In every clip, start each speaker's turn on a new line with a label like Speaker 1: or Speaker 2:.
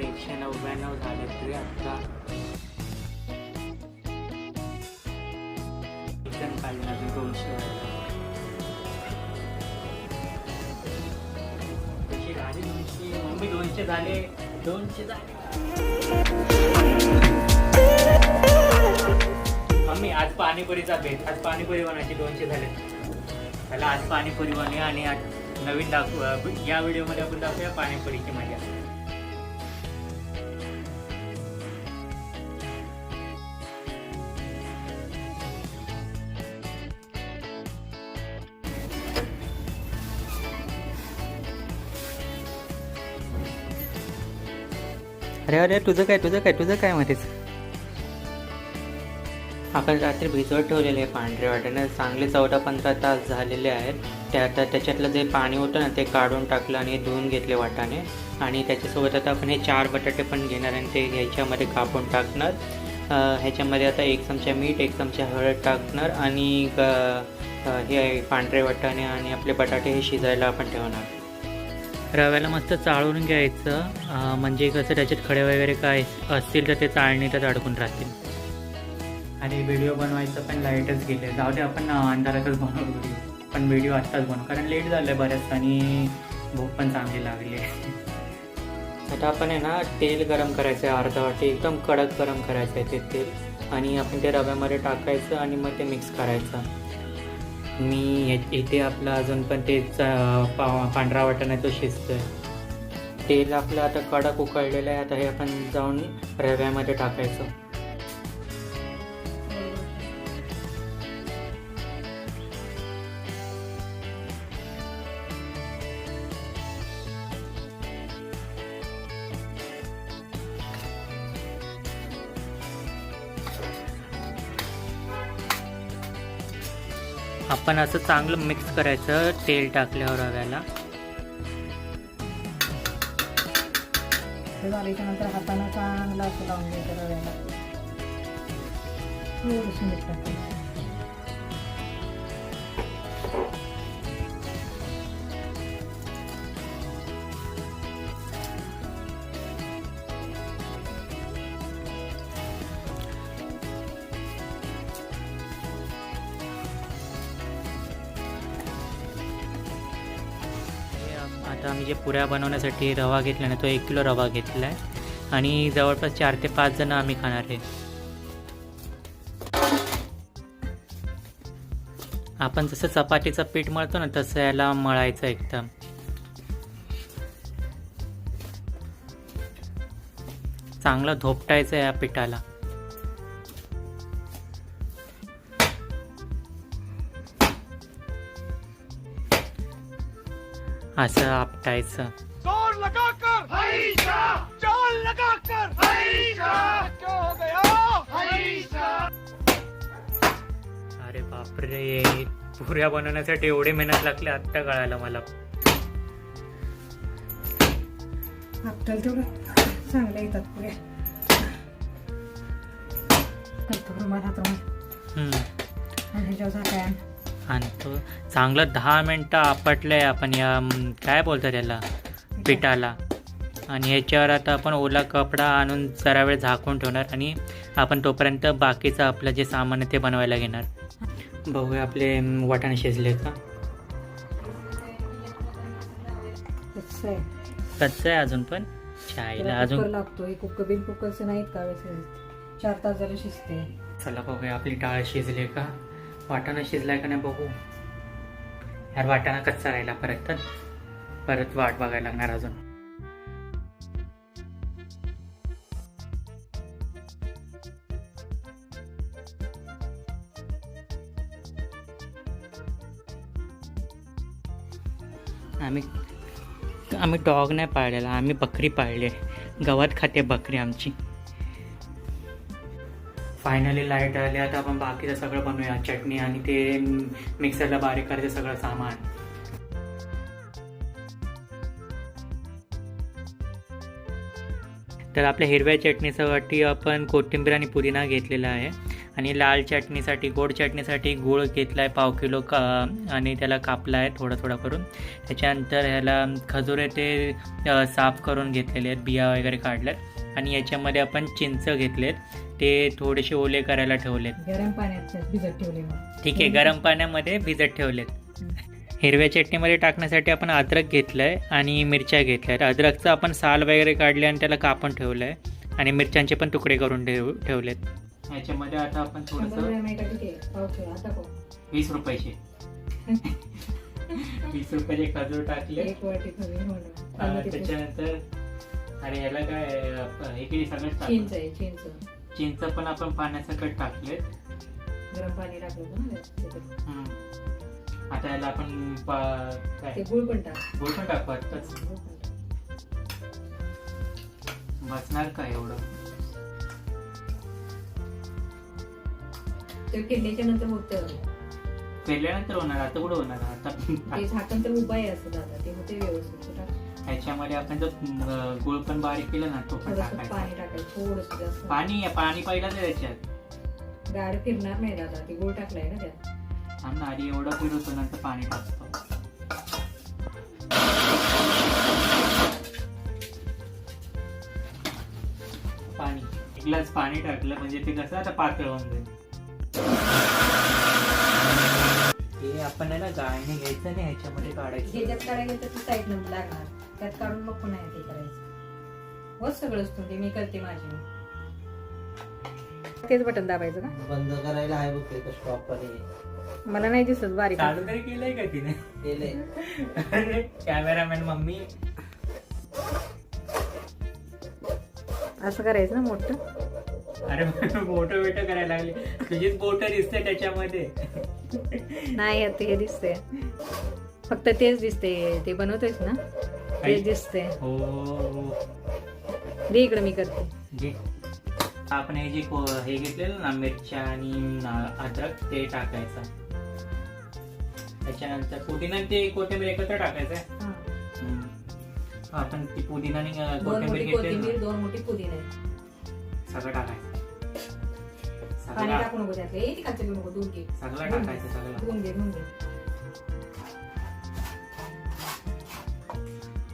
Speaker 1: 199 झाले तरी आता चिकन पाहिजे अजून 200 झाले 200 मम्मी 200 झाले 200 झाले मम्मी आज पाणीपुरीचा बेत आज पाणीपुरी बनवायची 200 झाले त्याला आज पाणीपुरी बनवूया आणि आज नवीन दाखवू या व्हिडिओमध्ये आपण दाखवूया पाणीपुरीची मजा अरे अरे तुझं काय मध्येच आपण रात्री भिजवत ठेवलेले आहे पांढरे वाटाणे चांगले 14-15 तास झालेले आहेत ते आता त्याच्यातलं जे पाणी होतं ना ते काढून टाकलं आणि धुवून घेतले वाटाणे आणि त्याच्यासोबत आता आपण हे 4 बटाटे पण घेणार आणि ते ह्याच्यामध्ये कापून टाकणार ह्याच्यामध्ये आता 1 चमचा मीठ 1 चमचा हळद टाकणार आणि हे पांढरे वाटाणे आणि आपले बटाटे हे शिजायला आपण ठेवणार रव्याला मस्त चाळून घ्यायचं म्हणजे कसं त्याच्यात खडे वगैरे काय असतील तर ते चाळणीतच अडकून राहतील आणि व्हिडिओ बनवायचं पण लाईटच गेले जाऊ दे आपण अंधारातच बनवू पण व्हिडिओ आत्ताच बनवू कारण लेट झालं आहे बऱ्याच आणि भूक पण चांगली लागली आहे आता आपण आहे ना तेल गरम करायचं आहे अर्धा वाटी एकदम कडक गरम करायचं आहे ते तेल आणि आपण ते रव्यामध्ये टाकायचं आणि मग ते मिक्स करायचं मी इथे आपलं अजून पण तेच पांढरा वाटाणा तो शिजतोय तेल आपलं आता कडक उकळलेलं आहे आता हे आपण जाऊन रव्यामध्ये टाकायचं आपण असं चांगलं मिक्स करायचं तेल टाकल्यावर रव्याला
Speaker 2: नंतर हाताने चांगला असं लावून घ्यायचं रव्याला थोडंसं मीठ टाकायचं
Speaker 1: आता आम्ही जे पुऱ्या बनवण्यासाठी रवा घेतला ना तो 1 किलो रवा घेतला आहे आणि जवळपास 4 ते 5 जण आम्ही खाणार आहे आपण जसं चपातीचं पीठ मळतो ना तसं याला मळायचं एकदम चांगलं धोपटायचं या पिठाला असं आपटायचं
Speaker 3: जोर लगाकर जोर लगाकर क्या हो गया
Speaker 1: अरे बापरे पुऱ्या बनवण्यासाठी एवढे मेहनत लागली आत्ता कळायला मला
Speaker 2: आपल्याला तेवढं चांगल्या येतात पुऱ्या आणि ह्याच्यावर झाकण
Speaker 1: आणि तो चांगलं 10 मिनटं आपटलंय आपण या काय बोलतात त्याला पिठाला आणि ह्याच्यावर आता आपण ओला कपडा आणून जरा वेळ झाकून ठेवणार आणि आपण तोपर्यंत बाकीचं आपलं जे सामान आहे ते बनवायला घेणार बघूया आपले वाटाणे शिजले का कच्चं आहे अजून पण चायला अजून
Speaker 2: लागतो एक कुकर बिन कुकरचं नाहीत का वेळेस 4 तास झाले शिजते
Speaker 1: चला बघूया आपली डाळ शिजली का वाटाणा शिजलाय का नाही बघू यार वाटाणा कच्चा राहिला परत वाट बघायला लागणार अजून आम्ही डॉग नाही पाळलेला आम्ही बकरी पाळली गवत खाते बकरी आमची फायनली लाईट आली आता आपण बाकीचं सगळं बनवूया चटणी आणि ते मिक्सरला बारीक करायचं सगळं सामान तर आपल्या हिरव्या चटणीसाठी आपण कोथिंबीर आणि पुदिना घेतलेला आहे आणि लाल चटणीसाठी गोड चटणीसाठी गूळ घेतला आहे 1/2 किलो आणि त्याला कापला आहे थोडा थोडा करून. त्याच्यानंतर ह्याला खजुरे ते साफ करून घेतलेले आहेत, बिया वगैरे काढल्यात. आणि याच्यामध्ये आपण चिंच घेतलेत, ते थोडेसे ओले करायला ठेवलेत.
Speaker 2: गरम पाण्यात भिजत ठेवले मग.
Speaker 1: ठीक आहे, गरम पाण्यामध्ये भिजत ठेवलेत. हिरव्या चटणीमध्ये टाकण्यासाठी आपण अद्रक घेतलं आहे आणि मिरच्या घेतल्या आहेत. अद्रकचं आपण साल वगैरे काढले आणि त्याला कापून ठेवलं आहे आणि मिरच्यांचे पण तुकडे करून ठेवलेत. ह्याच्यामध्ये आता आपण
Speaker 2: 100
Speaker 1: थोडंसं
Speaker 2: ग्रॅम आहे का किती आहे? पाव किलो. आता पाव.
Speaker 1: 20 रुपयाचे 20 रुपयाचे खजूर टाकले.
Speaker 2: एक वाटी खजूर ठेवलं.
Speaker 1: त्याच्यानंतर अरे ह्याला काय हे किती सगळं
Speaker 2: चिंच
Speaker 1: टाकलं.
Speaker 2: आहे, चिंच.
Speaker 1: चिंच पण आपण पाण्यासकट टाकलेत.
Speaker 2: गरम पाणी टाकलं होतं ना त्याच्यात.
Speaker 1: आता याला आपण
Speaker 2: ते
Speaker 1: काय
Speaker 2: गुळ पण टाक.
Speaker 1: गुळ पण टाकू आत्ताच.
Speaker 2: गुळ पण टाक.
Speaker 1: बसणार का एवढं.
Speaker 2: ते केल्याच्या नंतर होतं
Speaker 1: पेरल्यानंतर होणार, आता कुठं होणार आता.
Speaker 2: ते झाकण तर उभा आहे असं दादा, ते होते व्यवस्थित. टाक.
Speaker 1: ह्याच्यामध्ये आपण जर गुळ पण बारीक केलं ना तो पण
Speaker 2: थोडंसं
Speaker 1: टाकायचा.
Speaker 2: पाणी टाकायचं, थोडंसं जास्त.
Speaker 1: पाणी पहिलाच आहे त्याच्यात.
Speaker 2: गाड फिरणार नाही दादा, ते गुळ टाकलाय ना त्यात.
Speaker 1: आम्ही आधी एवढं फिरवतो नंतर पाणी टाकतो. पाणी 1 ग्लास पाणी टाकलं म्हणजे ते कसं आता पातळ होऊन जाईल. हे आपण आहे ना गाळणी घ्यायचं नाही, ह्याच्यामध्ये काढायचं.
Speaker 2: ह्याच्यात काढायला तर साईड नंबर लागणार, त्यात काढून मग पुन्हा ते करायचं. होत सगळं असतं ते मी करते माझी. तेच बटन दाबायचं का?
Speaker 4: बंद करायला आहे बघ ते स्टॉप वर.
Speaker 2: मला नाही दिसत बारीक.
Speaker 1: चालू तरी केलंय का तिने.
Speaker 4: केलंय.
Speaker 1: Cameraman mummy.
Speaker 2: असं करायचं ना मोठं.
Speaker 1: अरे बोट करायला लागले, तुझीच बोट दिसते त्याच्यामध्ये.
Speaker 2: नाही आता हे दिसते, फक्त तेच दिसते. ते बनवतोयस ना तेच दिसते.
Speaker 1: हो
Speaker 2: दे इकडे, मी करते.
Speaker 1: घे. आपण हे जे हे घेतलेलं ना मिरच्या आणि अद्रक ते टाकायचं. त्याच्यानंतर पुदिना ते कोथिंबीर एकत्र टाकायचं. आपण ती पुदिना आणि
Speaker 2: 2
Speaker 1: कोथिंबीर
Speaker 2: मोठी
Speaker 1: घेतली
Speaker 2: कोथिंबीर, 2 मोठी पुदिना.
Speaker 1: सगळं टाकायचं.
Speaker 2: पाणी
Speaker 1: सगळं
Speaker 2: टाकू नको त्यातलं. हे काच घेऊ नको, धुवून घे.
Speaker 1: सगळं टाकायचं. सगळं
Speaker 2: धुवून घे, धुवून घे.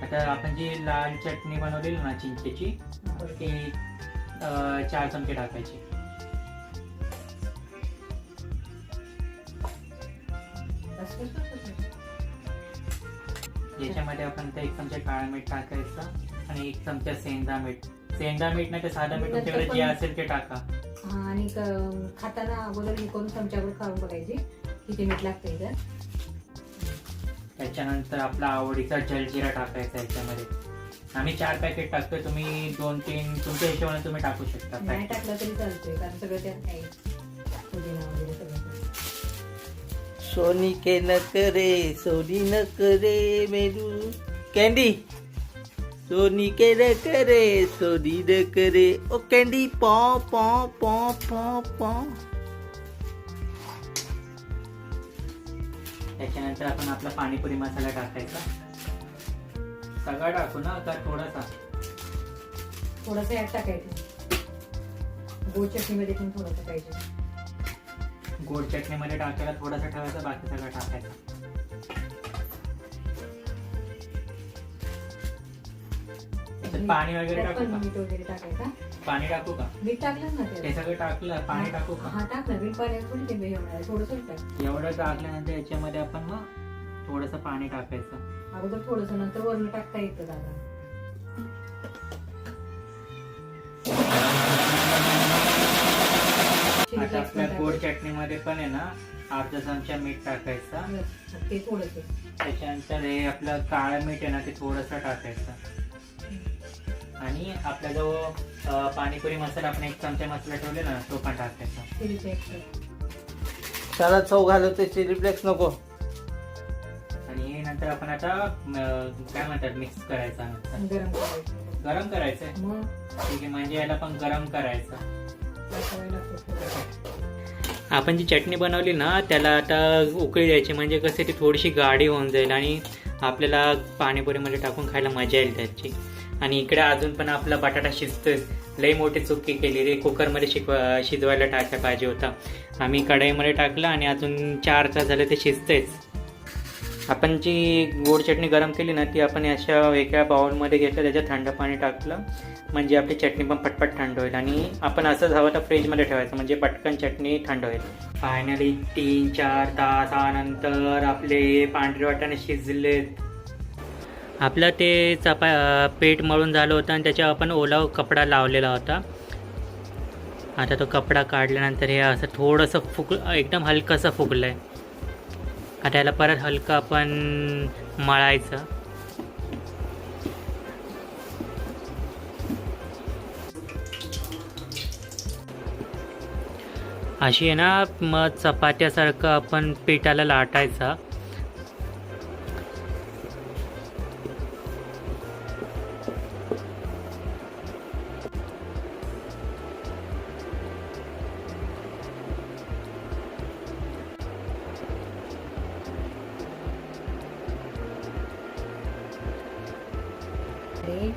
Speaker 1: आता आपण जी लाल चटणी बनवलेली ना चिंचेची, ती 4 चमचे टाकायची. याच्यामध्ये आपण 1 चमचा काळं मीठ टाकायचं आणि 1 चमचा सेंधा मीठ. सेंधा मीठ नाही तर साधं मीठ तुमच्याकडे जे असेल ते टाका.
Speaker 2: आणि खाताना अगोदर हे करून चमच्यावर खाऊन बघायची किती मीठ लागते तर.
Speaker 1: त्याच्यानंतर आपला आवडीचा जलजिरा टाकायचा याच्यामध्ये. आम्ही 4 पॅकेट टाकतोय, तुम्ही 2-3 तुमच्या हिशोबाने तुम्ही टाकू शकता.
Speaker 2: नाही टाकलं तरी चालतोय, कारण सगळं त्यात आहे, पुदिना वगैरे सगळं.
Speaker 4: सोनी के न करे, सोनी न करे मेरू कॅन्डी. सोनी के न करे, सोनी न करे ओ कॅन्डी. पॉ पॉ पॉ पॉ पॉ.
Speaker 1: त्याच्यानंतर आपण आपला पाणीपुरी मसाला टाकायचा. सगळा टाकू ना का थोडासा.
Speaker 2: थोडंसं यात टाकायचं. गोड चटणीमध्ये पण थोडंसं पाहिजे.
Speaker 1: गोड चटणीमध्ये टाकायला थोडासा ठेवायचा, बाकी सगळं टाकायचं. पाणी वगैरे टाकू का?
Speaker 2: मीठ वगैरे टाकायचं.
Speaker 1: पाणी टाकू का?
Speaker 2: मीठ टाकलं ना
Speaker 1: ते
Speaker 2: त्यात.
Speaker 1: सगळं टाकलं, पाणी टाकू का?
Speaker 2: हा टाक ना. मीठ पाण्यात थोडी ते हे होणार, थोडंसं टाक.
Speaker 1: एवढं टाकल्यानंतर याच्यामध्ये आपण मग थोडंसं पाणी टाकायचं.
Speaker 2: अगोदर थोडंसं, नंतर वरून टाकता येतं दादा.
Speaker 1: आता आपल्या गोड चटणीमध्ये पण आहे ना अर्धा चमचा मीठ टाकायचं.
Speaker 2: ते थोडंसं.
Speaker 1: त्याच्यानंतर हे आपलं काळं मीठ आहे ना ते थोडंसं टाकायचं. आणि आपला जो पाणीपुरी मसाला आपण 1 चमचा मसाला ठेवले ना तो पण टाकायचा.
Speaker 2: Chilli flakes.
Speaker 4: त्याला चव घालवते, चिली फ्लेक्स नको.
Speaker 1: आणि हे नंतर आपण आता काय म्हणतात मिक्स करायचा.
Speaker 2: गरम करायचं.
Speaker 1: गरम करायचंय.
Speaker 2: मग
Speaker 1: ठीक आहे, म्हणजे याला पण गरम करायचं.
Speaker 2: टाकायला लागतं.
Speaker 1: आपण जी चटणी बनवली ना त्याला आता उकळी द्यायची, म्हणजे कसं ती थोडीशी गाढी होऊन जाईल आणि आपल्याला पाणीपुरीमध्ये टाकून खायला मजा येईल त्याची. आणि इकडे अजून पण आपला बटाटा शिजतोय. लई मोठी चुकी केली रे. कुकरमध्ये शिजवायला टाकायला पाहिजे होता. आम्ही कढईमध्ये टाकलं आणि अजून 4 तास झाले ते शिजतेच. आपण जी गोड चटणी गरम केली ना ती आपण अशा वेगळ्या बाउलमध्ये घेतलं, त्याच्यात थंड पाणी टाकलं म्हणजे आपली चटणी पण पटपट थंड होईल. आणि आपण असंच हवं तर फ्रीजमध्ये ठेवायचं म्हणजे पटकन चटणी थंड होईल. फायनली 3-4 तासानंतर आपले पांढरे वाटाणे शिजलेत. आपलं ते पीठ मळून झालं होतं आणि त्याच्यावर आपण ओला कपडा लावलेला होता. आता तो कपडा काढल्यानंतर हे असं थोडंसं एकदम हलकंसं फुगलं आहे. आता याला परत हलकं आपण मळायचं. अशी आहे ना, मग चपात्यासारखं आपण पिठाला लाटायचं.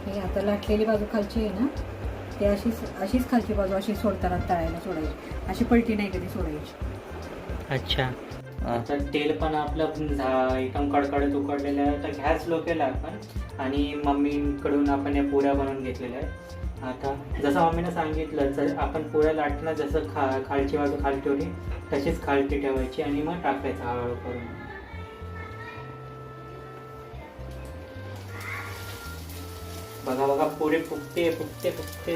Speaker 2: हे आता लाटलेली बाजू खालची आहे ना, ते अशीच खालची बाजू अशी सोडताना तळायला सोडायची, अशी पलटी नाही कधी सोडायची.
Speaker 1: अच्छा. आता तेल पण आपलं एकदम कडकडत उकडलेलं आहे. तर गॅस स्लो केला आपण आणि मम्मीकडून आपण या पुऱ्या बनवून घेतलेल्या आहेत. आता जसं मम्मीनं सांगितलं जर आपण पुऱ्या लाटणं जसं खालची बाजू खाली ठेवली तशीच खालची ठेवायची आणि मग टाकायचं हळूहळू करून. बघा बघा पुरे फुगते फुगते फुगते.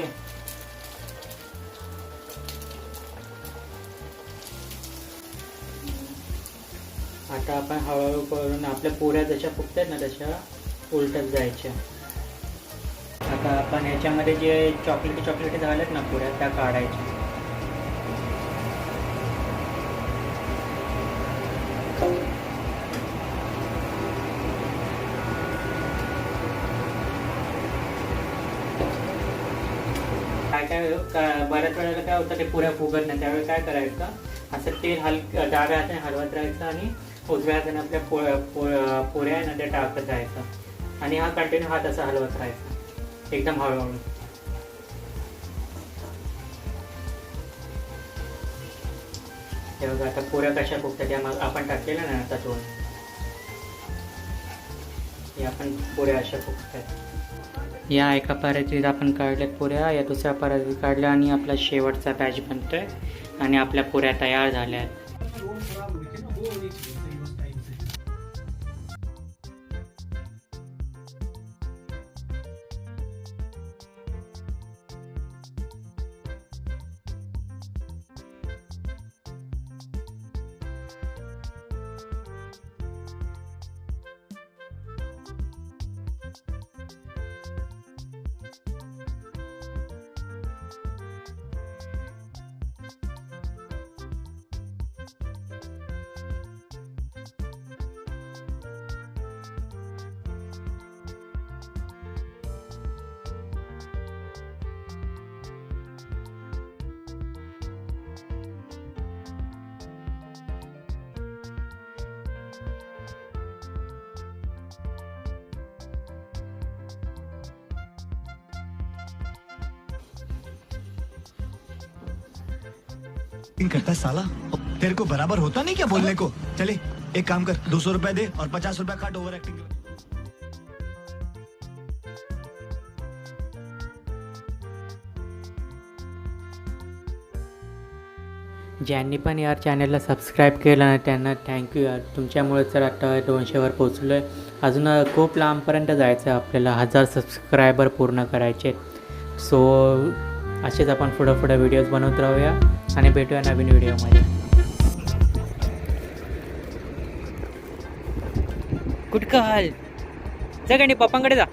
Speaker 1: आता आपण हळूहळू करून आपल्या पुऱ्या जशा फुगतात ना तशा उलटत जायच्या. आता आपण ह्याच्यामध्ये जे चॉकलेटी झाल्यात ना पुऱ्या त्या काढायच्या. काय बऱ्याच वेळेला काय होतं ते पुऱ्या फुगत नाही, त्यावेळी काय करायचं असं तेल डाव्या हाताने हलवत राहायचं आणि उजव्या हाताने आपल्या पुऱ्या आहे ना ते टाकत जायचं आणि हा कंटिन्यू हात असा हलवत राहायचा एकदम हळूहळू. हे बघा आता पुऱ्या कशा फुगतात त्या मग आपण टाकलेल्या ना आता दोन, हे आपण पुऱ्या अशा फुगतात. या एका परातीत आपण काढल्या पुऱ्या, या दुसऱ्या परातीत काढल्या आणि आपला शेवटचा बॅच बनतोय आणि आपल्या पुऱ्या तयार झाल्या आहेत.
Speaker 5: करता साला, तेरे को बराबर होता नहीं क्या बोलने को? चले एक काम कर, 200 रुपए दे और 50 रुपए काट ओवर एक्टिंग.
Speaker 1: ज्यांनी पण यार चॅनलला सबस्क्राईब केलं ना त्यांना थँक्यू यार. तुमच्यामुळे तर आता 200वर पोचलो आहे. अजून खूप लांबपर्यंत जायचं आहे आपल्याला, 1000 सबस्क्रायबर पूर्ण करायचे. सो असेच आपण पुढं व्हिडिओज बनवत राहूया आणि भेटूया नवीन व्हिडिओमध्ये. कुठं हाल सगळ्यांनी पप्पांकडे जा.